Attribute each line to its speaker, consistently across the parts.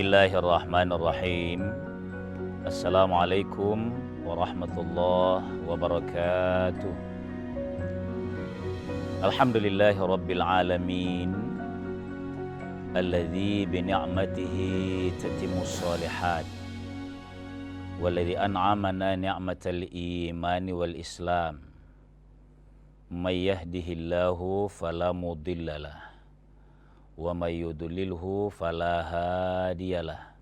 Speaker 1: Bismillahirrahmanirrahim. Assalamualaikum warahmatullahi wabarakatuh. Alhamdulillahi rabbil alamin, alladzi bi ni'matihi tatimmus shalihat, walladzi an'amana ni'matal imani wal islam. May yahdihillahu fala mudhillalah wa may yudlilhu fala hadiyalah.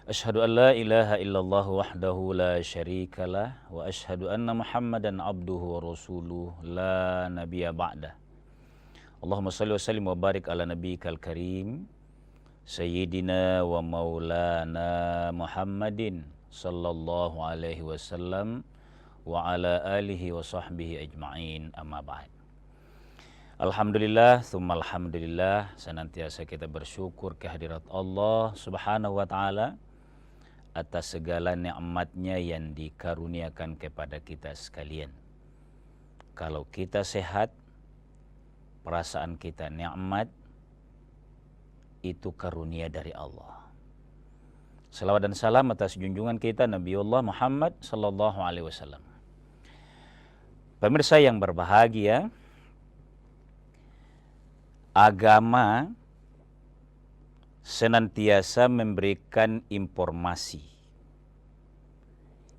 Speaker 1: Asyhadu an la ilaha illallah wahdahu la syarikalah wa asyhadu anna Muhammadan abduhu wa rasuluh la nabiyya ba'dah. Allahumma shalli wa sallim wa barik ala nabiyyikal karim sayyidina wa maulana Muhammadin sallallahu alaihi wasallam wa ala alihi wa sahbihi ajma'in, amma ba'd. Alhamdulillah, tsumma alhamdulillah, senantiasa kita bersyukur kehadirat Allah subhanahu wa ta'ala atas segala nikmatnya yang dikaruniakan kepada kita sekalian. Kalau kita sehat, perasaan kita nikmat, itu karunia dari Allah. Salawat dan salam atas junjungan kita Nabiullah Muhammad sallallahu alaihi wasallam. Pemirsa yang berbahagia, agama senantiasa memberikan informasi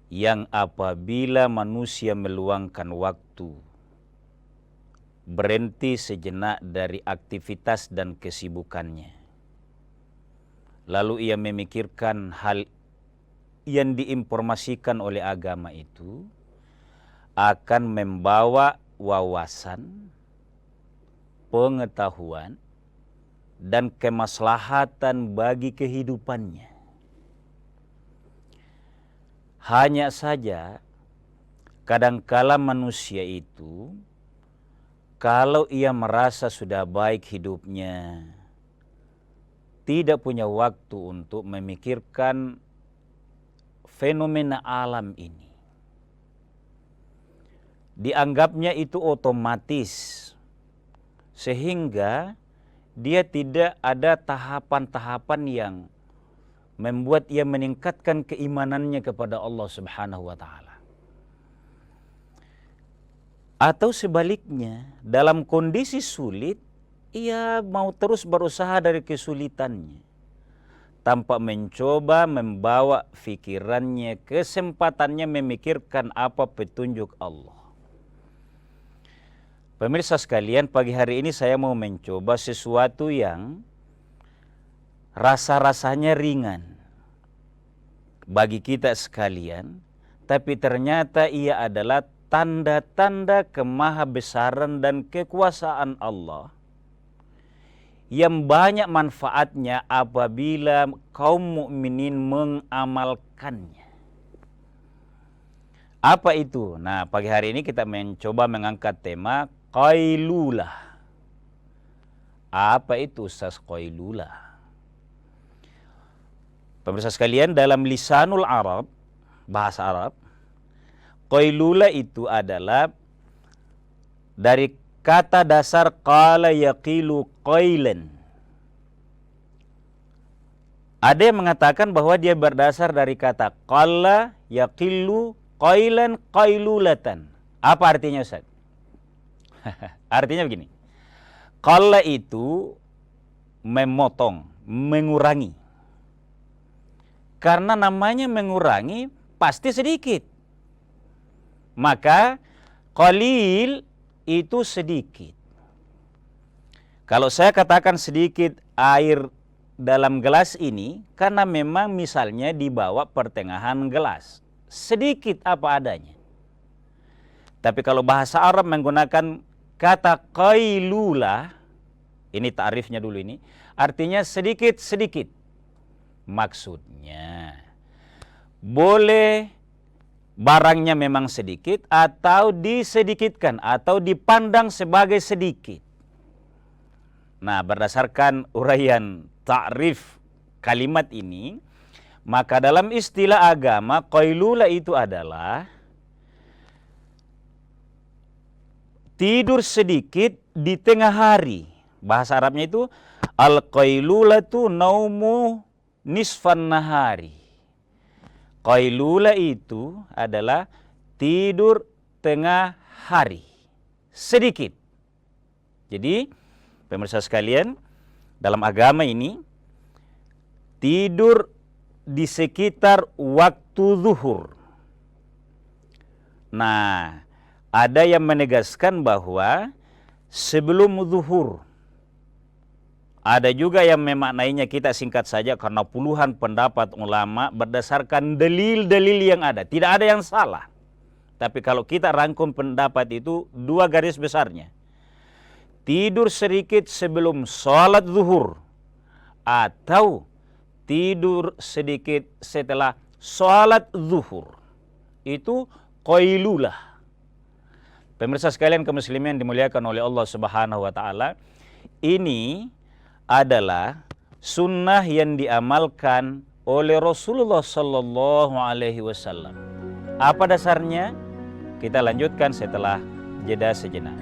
Speaker 1: yang apabila manusia meluangkan waktu, berhenti sejenak dari aktivitas dan kesibukannya, lalu ia memikirkan hal yang diinformasikan oleh agama itu, akan membawa wawasan, pengetahuan, dan kemaslahatan bagi kehidupannya. Hanya saja kadangkala manusia itu, kalau ia merasa sudah baik hidupnya, tidak punya waktu untuk memikirkan fenomena alam ini. Dianggapnya itu otomatis, sehingga dia tidak ada tahapan-tahapan yang membuat ia meningkatkan keimanannya kepada Allah Subhanahu wa ta'ala. Atau sebaliknya, dalam kondisi sulit, ia mau terus berusaha dari kesulitannya, tanpa mencoba membawa pikirannya, kesempatannya memikirkan apa petunjuk Allah. Pemirsa sekalian, pagi hari ini saya mau mencoba sesuatu yang rasa-rasanya ringan bagi kita sekalian, tapi ternyata ia adalah tanda-tanda kemahabesaran dan kekuasaan Allah yang banyak manfaatnya apabila kaum mukminin mengamalkannya. Apa itu? Nah, pagi hari ini kita mencoba mengangkat tema Qailulah. Apa itu Ustaz Qailulah? Pemirsa sekalian, dalam lisanul Arab, bahasa Arab, Qailulah itu adalah dari kata dasar qala yaqilu qailan. Ada yang mengatakan bahwa dia berdasar dari kata qala yaqilu qailan qailulatan. Apa artinya Ustaz? Artinya begini, qalla itu memotong, mengurangi. Karena namanya mengurangi pasti sedikit. Maka qalil itu sedikit. Kalau saya katakan sedikit air dalam gelas ini, karena memang misalnya di bawah pertengahan gelas, sedikit apa adanya. Tapi kalau bahasa Arab menggunakan kata qailulah, ini ta'rifnya dulu ini, artinya sedikit-sedikit. Maksudnya, boleh barangnya memang sedikit atau disedikitkan atau dipandang sebagai sedikit. Nah, berdasarkan uraian ta'rif kalimat ini, maka dalam istilah agama, qailulah itu adalah tidur sedikit di tengah hari. Bahasa Arabnya itu al-qailulatu naumu nisfan nahari. Qailula itu adalah tidur tengah hari, sedikit. Jadi, pemirsa sekalian, dalam agama ini, tidur di sekitar waktu zuhur. Nah, ada yang menegaskan bahwa sebelum zuhur. Ada juga yang memaknainya, kita singkat saja karena puluhan pendapat ulama berdasarkan dalil-dalil yang ada. Tidak ada yang salah. Tapi kalau kita rangkum pendapat itu, dua garis besarnya. Tidur sedikit sebelum sholat zuhur. Atau tidur sedikit setelah sholat zuhur. Itu qailulah. Pemirsa sekalian kaum muslimin dimuliakan oleh Allah Subhanahu wa taala, ini adalah sunnah yang diamalkan oleh Rasulullah sallallahu alaihi wasallam. Apa dasarnya? Kita lanjutkan setelah jeda sejenak.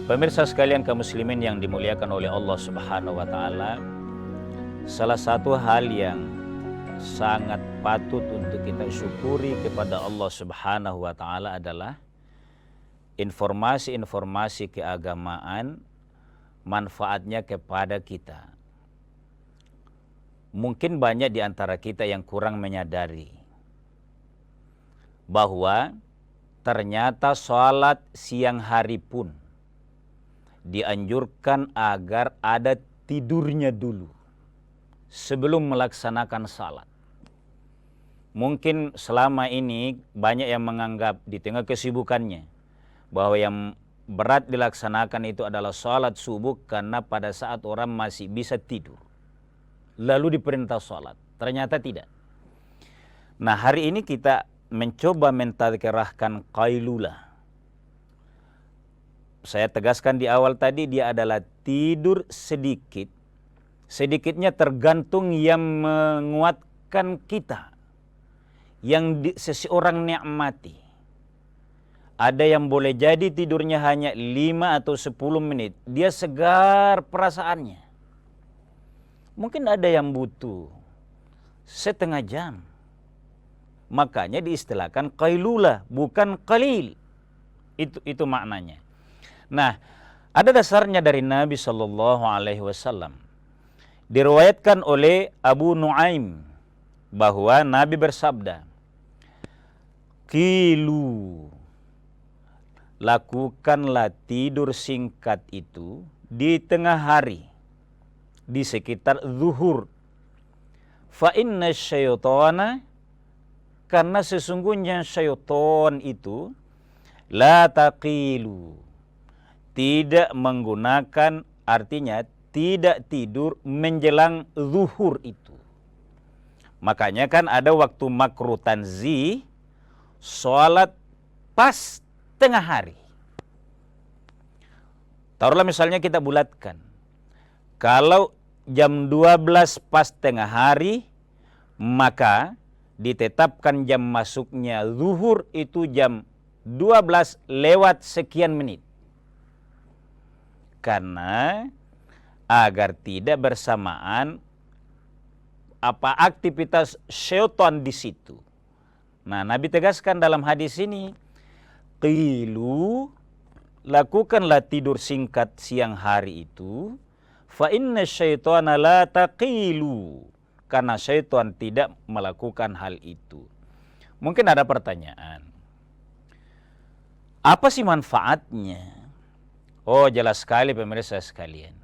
Speaker 1: Pemirsa sekalian kaum muslimin yang dimuliakan oleh Allah Subhanahu wa taala, salah satu hal yang sangat patut untuk kita syukuri kepada Allah Subhanahu wa taala adalah informasi-informasi keagamaan, manfaatnya kepada kita. Mungkin banyak di antara kita yang kurang menyadari bahwa ternyata sholat siang hari pun dianjurkan agar ada tidurnya dulu sebelum melaksanakan salat. Mungkin selama ini banyak yang menganggap di tengah kesibukannya bahwa yang berat dilaksanakan itu adalah salat subuh karena pada saat orang masih bisa tidur. Lalu diperintah salat. Ternyata tidak. Nah, hari ini kita mencoba mentadhkirahkan qailulah. Saya tegaskan di awal tadi, dia adalah tidur sedikit. Sedikitnya tergantung yang menguatkan kita, yang seseorang nikmati. Ada yang boleh jadi tidurnya hanya 5 atau 10 menit. Dia segar perasaannya. Mungkin ada yang butuh setengah jam. Makanya diistilahkan qailulah, bukan qalil. Itu maknanya. Nah, ada dasarnya dari Nabi sallallahu alaihi wasallam. Diriwayatkan oleh Abu Nuaim bahwa Nabi bersabda, "Qilu, lakukanlah tidur singkat itu di tengah hari, di sekitar zuhur. Fa inna syaitana, karena sesungguhnya syaitan itu la taqilu, tidak menggunakan, artinya tidak tidur menjelang zuhur itu." Makanya kan ada waktu makruh tanzih, sholat pas tengah hari. Taruhlah misalnya kita bulatkan, kalau jam 12 pas tengah hari, maka ditetapkan jam masuknya zuhur itu jam 12 lewat sekian menit. Karena agar tidak bersamaan aktivitas syaitan di situ. Nah, Nabi tegaskan dalam hadis ini, qilu, lakukanlah tidur singkat siang hari itu, fa inna syaitana la taqilu, karena syaitan tidak melakukan hal itu. Mungkin ada pertanyaan, apa sih manfaatnya? Oh, jelas sekali pemirsa sekalian.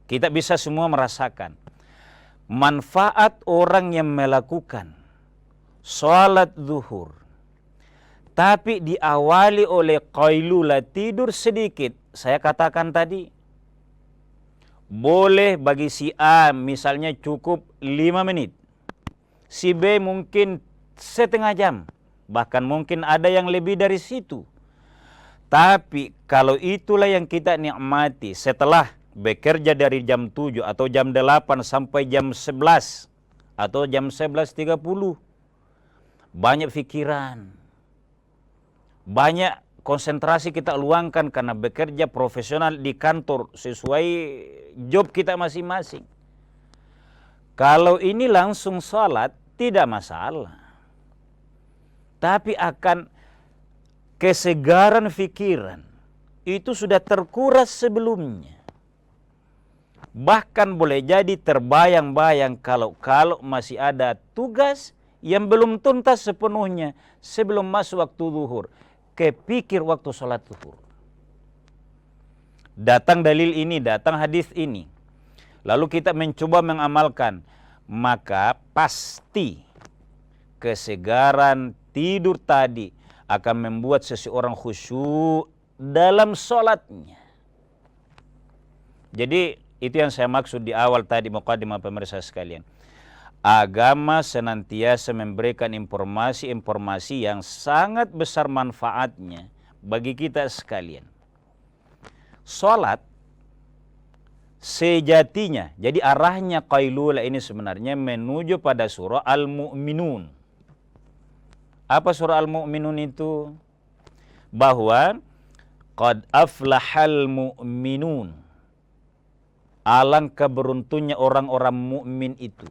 Speaker 1: Kita bisa semua merasakan manfaat orang yang melakukan sholat zuhur, tapi diawali oleh qailulah, tidur sedikit. Saya katakan tadi, boleh bagi si A misalnya cukup 5 menit, si B mungkin setengah jam, bahkan mungkin ada yang lebih dari situ. Tapi kalau itulah yang kita nikmati setelah bekerja dari jam 7 atau jam 8 sampai jam 11 atau jam 11.30, banyak pikiran, banyak konsentrasi kita luangkan karena bekerja profesional di kantor sesuai job kita masing-masing. Kalau ini langsung sholat tidak masalah, tapi akan kesegaran pikiran itu sudah terkuras sebelumnya. Bahkan boleh jadi terbayang-bayang kalau masih ada tugas yang belum tuntas sepenuhnya sebelum masuk waktu zuhur, kepikir waktu sholat zuhur. Datang dalil ini, datang hadis ini, lalu kita mencoba mengamalkan, maka pasti kesegaran tidur tadi akan membuat seseorang khusyuk dalam sholatnya. Jadi itu yang saya maksud di awal tadi mukadimah pemirsa sekalian. Agama senantiasa memberikan informasi-informasi yang sangat besar manfaatnya bagi kita sekalian. Sholat sejatinya, jadi arahnya Qailulah ini sebenarnya menuju pada surah Al-Mu'minun. Apa surah Al-Mu'minun itu? Bahwa qad aflahal mu'minun, alangkah beruntungnya orang-orang mukmin itu,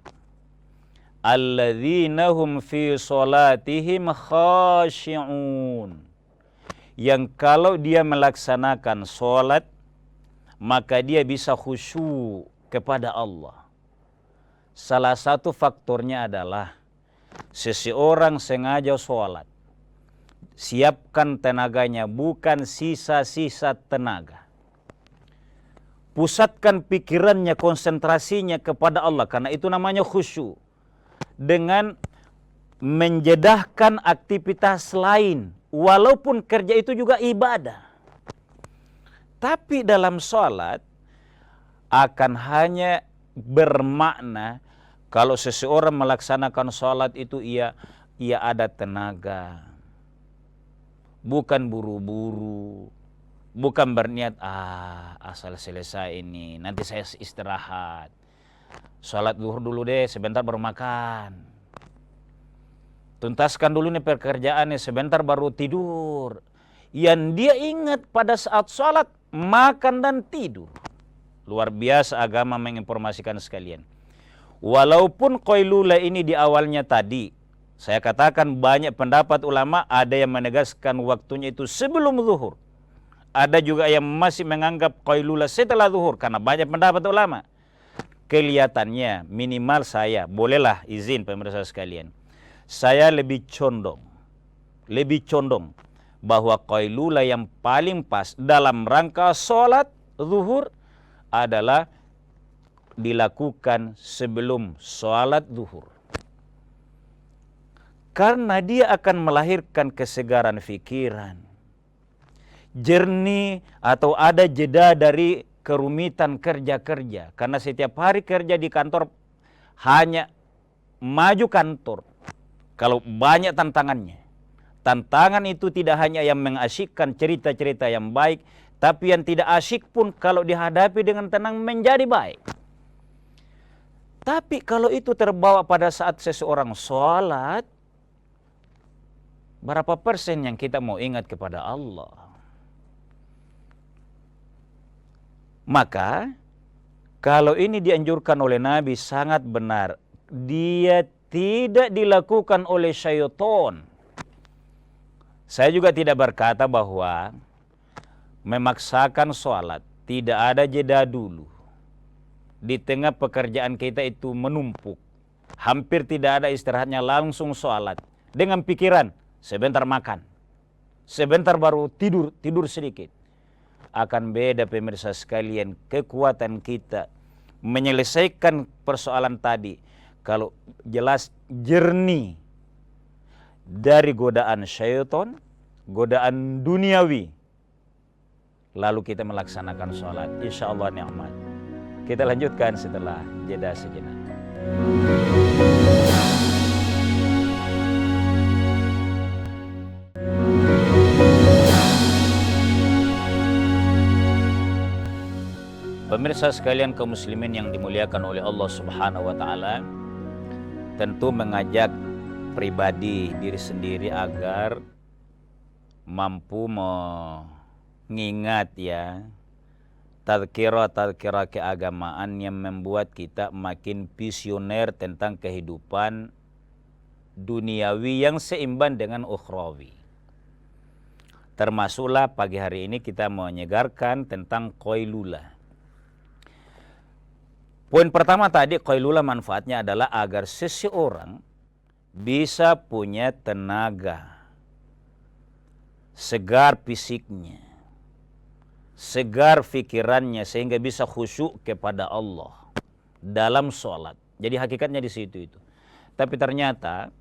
Speaker 1: alladzina hum fi sholatihim khashi'un, yang kalau dia melaksanakan sholat maka dia bisa khusyuk kepada Allah. Salah satu faktornya adalah seseorang sengaja sholat, siapkan tenaganya, bukan sisa-sisa tenaga. Pusatkan pikirannya, konsentrasinya kepada Allah, karena itu namanya khusyuk. Dengan menjedahkan aktivitas lain, walaupun kerja itu juga ibadah. Tapi dalam sholat akan hanya bermakna kalau seseorang melaksanakan sholat itu ia ada tenaga, bukan buru-buru, bukan berniat asal selesai ini nanti saya istirahat, sholat zuhur dulu deh sebentar baru makan, tuntaskan dulu nih pekerjaannya sebentar baru tidur. Yang dia ingat pada saat sholat, makan dan tidur. Luar biasa agama menginformasikan sekalian. Walaupun Qailulah ini di awalnya tadi, saya katakan banyak pendapat ulama, ada yang menegaskan waktunya itu sebelum zuhur. Ada juga yang masih menganggap Qailulah setelah zuhur, karena banyak pendapat ulama. Kelihatannya minimal saya, bolehlah izin pemirsa sekalian, saya lebih condong bahwa Qailulah yang paling pas dalam rangka sholat zuhur adalah dilakukan sebelum sholat zuhur. Karena dia akan melahirkan kesegaran pikiran, jernih, atau ada jeda dari kerumitan kerja-kerja. Karena setiap hari kerja di kantor hanya maju kantor. Kalau banyak tantangannya. Tantangan itu tidak hanya yang mengasyikkan cerita-cerita yang baik, tapi yang tidak asyik pun kalau dihadapi dengan tenang menjadi baik. Tapi kalau itu terbawa pada saat seseorang sholat, berapa persen yang kita mau ingat kepada Allah? Maka, kalau ini dianjurkan oleh Nabi sangat benar. Dia tidak dilakukan oleh syaitan. Saya juga tidak berkata bahwa memaksakan sholat, tidak ada jeda dulu. Di tengah pekerjaan kita itu menumpuk, hampir tidak ada istirahatnya, langsung sholat. Dengan pikiran, sebentar makan, sebentar baru tidur sedikit. Akan beda pemirsa sekalian kekuatan kita menyelesaikan persoalan tadi kalau jelas jernih dari godaan syaitan, godaan duniawi, lalu kita melaksanakan sholat, insya Allah nikmat. Kita lanjutkan setelah jeda sejenak. Pemirsa sekalian kaum muslimin yang dimuliakan oleh Allah Subhanahu wa taala, tentu mengajak pribadi diri sendiri agar mampu mengingat ya tadkirah keagamaan yang membuat kita makin visioner tentang kehidupan duniawi yang seimbang dengan ukhrawi. Termasuklah pagi hari ini kita menyegarkan tentang qailula. Poin pertama tadi, qailula manfaatnya adalah agar seseorang bisa punya tenaga, segar fisiknya, segar pikirannya, sehingga bisa khusyuk kepada Allah dalam sholat. Jadi hakikatnya di situ itu. Tapi ternyata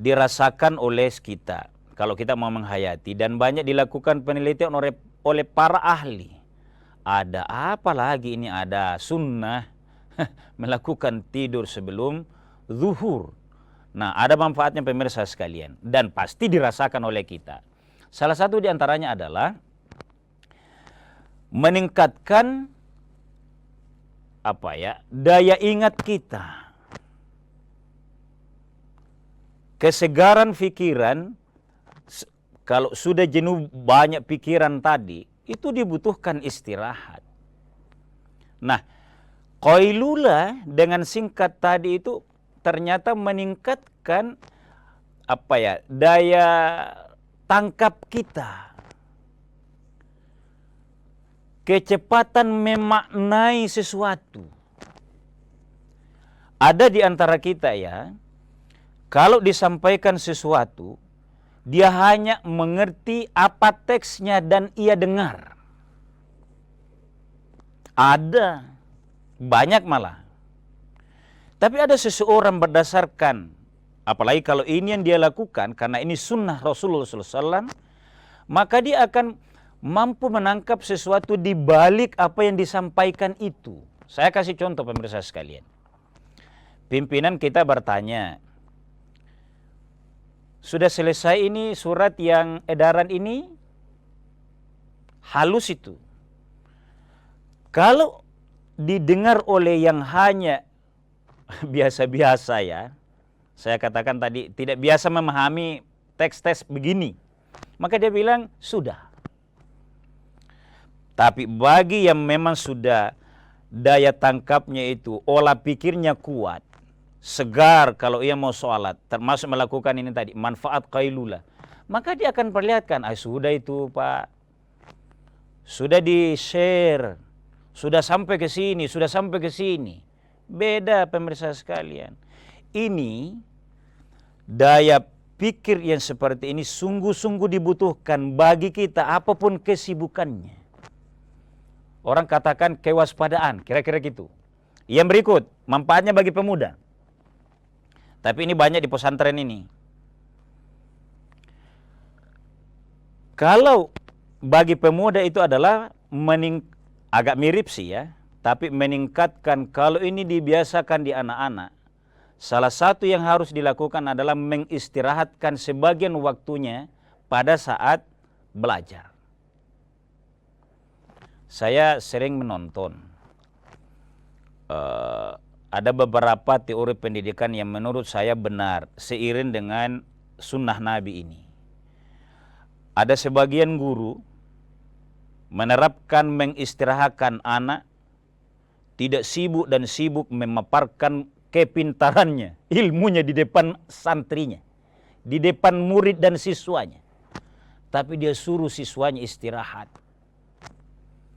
Speaker 1: dirasakan oleh kita kalau kita mau menghayati, dan banyak dilakukan penelitian oleh para ahli. Ada apa lagi ini? Ada sunnah melakukan tidur sebelum zuhur. Nah, ada manfaatnya pemirsa sekalian, dan pasti dirasakan oleh kita. Salah satu di antaranya adalah meningkatkan daya ingat kita, kesegaran pikiran. Kalau sudah jenuh banyak pikiran tadi, itu dibutuhkan istirahat. Nah, qailula dengan singkat tadi itu ternyata meningkatkan daya tangkap kita, kecepatan memaknai sesuatu. Ada di antara kita ya, kalau disampaikan sesuatu, dia hanya mengerti apa teksnya dan ia dengar. Ada, banyak malah. Tapi ada seseorang berdasarkan, apalagi kalau ini yang dia lakukan, karena ini sunnah Rasulullah SAW, maka dia akan mampu menangkap sesuatu di balik apa yang disampaikan itu. Saya kasih contoh pemirsa sekalian. Pimpinan kita bertanya, sudah selesai ini surat yang edaran ini? Halus itu. Kalau didengar oleh yang hanya biasa-biasa ya, saya katakan tadi tidak biasa memahami teks-teks begini, maka dia bilang sudah. Tapi bagi yang memang sudah daya tangkapnya itu, olah pikirnya kuat, segar kalau ia mau sholat, termasuk melakukan ini tadi, manfaat qailula, maka dia akan perlihatkan, sudah itu Pak, sudah di-share, sudah sampai ke sini, sudah sampai ke sini. Beda pemirsa sekalian. Ini daya pikir yang seperti ini sungguh-sungguh dibutuhkan bagi kita apapun kesibukannya. Orang katakan kewaspadaan, kira-kira gitu. Yang berikut, manfaatnya bagi pemuda. Tapi ini banyak di pesantren ini. Kalau bagi pemuda itu adalah agak mirip sih ya, tapi meningkatkan. Kalau ini dibiasakan di anak-anak, salah satu yang harus dilakukan adalah mengistirahatkan sebagian waktunya pada saat belajar. Saya sering menonton ada beberapa teori pendidikan yang menurut saya benar seiring dengan sunnah Nabi ini. Ada sebagian guru menerapkan mengistirahatkan anak, tidak sibuk dan sibuk memaparkan kepintarannya, ilmunya di depan santrinya, di depan murid dan siswanya. Tapi dia suruh siswanya istirahat.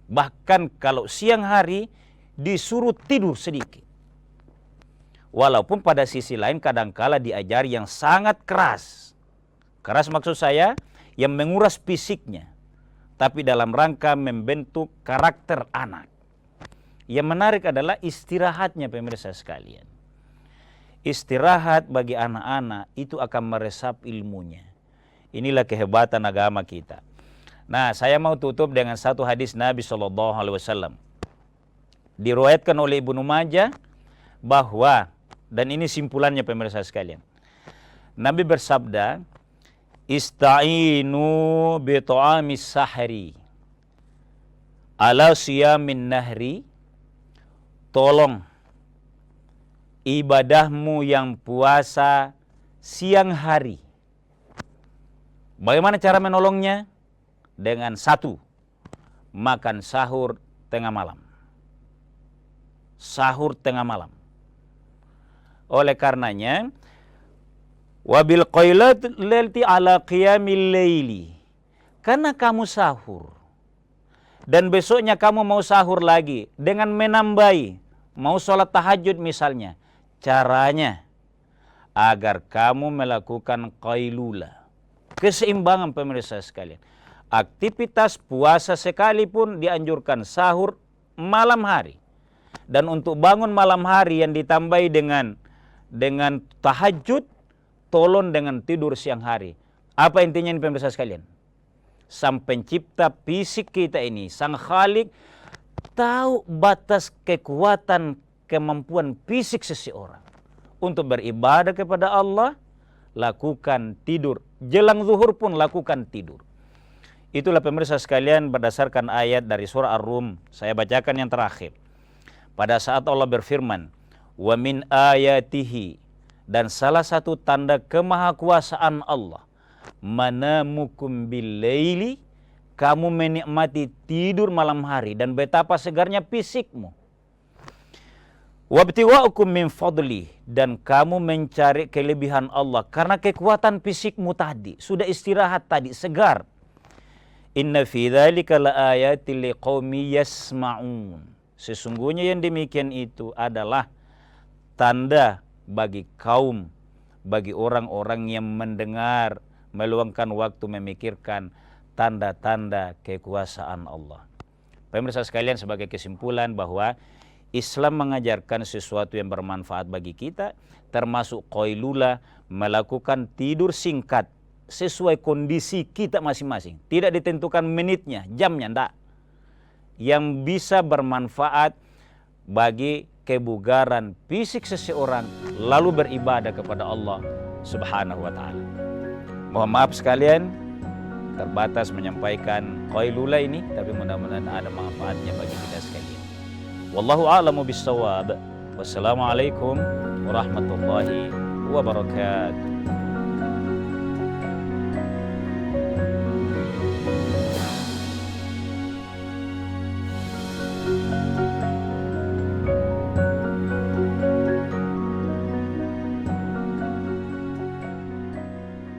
Speaker 1: Bahkan kalau siang hari disuruh tidur sedikit. Walaupun pada sisi lain kadangkala diajari yang sangat keras. Keras maksud saya yang menguras fisiknya, tapi dalam rangka membentuk karakter anak. Yang menarik adalah istirahatnya pemirsa sekalian. Istirahat bagi anak-anak itu akan meresap ilmunya. Inilah kehebatan agama kita. Nah, saya mau tutup dengan satu hadis Nabi SAW. Diriwayatkan oleh Ibnu Majah bahwa, dan ini simpulannya pemirsa sekalian, Nabi bersabda, ista'inu bi ta'amis sahri ala siyamin nahri. Tolong ibadahmu yang puasa siang hari. Bagaimana cara menolongnya? Dengan satu, makan sahur tengah malam. Sahur tengah malam. Oleh karenanya, wabil qailati ala qiyamil laili. Karena kamu sahur dan besoknya kamu mau sahur lagi dengan menambahi, mau sholat tahajud misalnya, caranya agar kamu melakukan qailula, keseimbangan pemirsa sekalian. Aktivitas puasa sekalipun dianjurkan sahur malam hari, dan untuk bangun malam hari yang ditambahi dengan tahajud, tolong dengan tidur siang hari. Apa intinya ini pemirsa sekalian? Sang pencipta fisik kita ini, sang Khalik, tahu batas kekuatan kemampuan fisik seseorang. Untuk beribadah kepada Allah, lakukan tidur. Jelang zuhur pun lakukan tidur. Itulah pemirsa sekalian berdasarkan ayat dari surah Ar-Rum. Saya bacakan yang terakhir. Pada saat Allah berfirman, wa min ayatihi, dan salah satu tanda kemahakuasaan Allah, manamukum bil-laili, kamu menikmati tidur malam hari dan betapa segarnya fisikmu. Wabtiwa'ukum min fadli, dan kamu mencari kelebihan Allah karena kekuatan fisikmu tadi, sudah istirahat tadi, segar. Inna fi dzalika laayatil liqaumi yasma'un. Sesungguhnya yang demikian itu adalah tanda bagi kaum, bagi orang-orang yang mendengar, meluangkan waktu memikirkan tanda-tanda kekuasaan Allah. Pemirsa sekalian, sebagai kesimpulan bahwa Islam mengajarkan sesuatu yang bermanfaat bagi kita, termasuk qailula, melakukan tidur singkat sesuai kondisi kita masing-masing. Tidak ditentukan menitnya, jamnya, enggak. Yang bisa bermanfaat bagi kebugaran fisik seseorang, lalu beribadah kepada Allah Subhanahu wa ta'ala. Mohon maaf sekalian, terbatas menyampaikan qailula ini, tapi mudah-mudahan ada manfaatnya bagi kita sekalian. Wallahu a'lamu bis-shawab. Wassalamualaikum warahmatullahi wabarakatuh.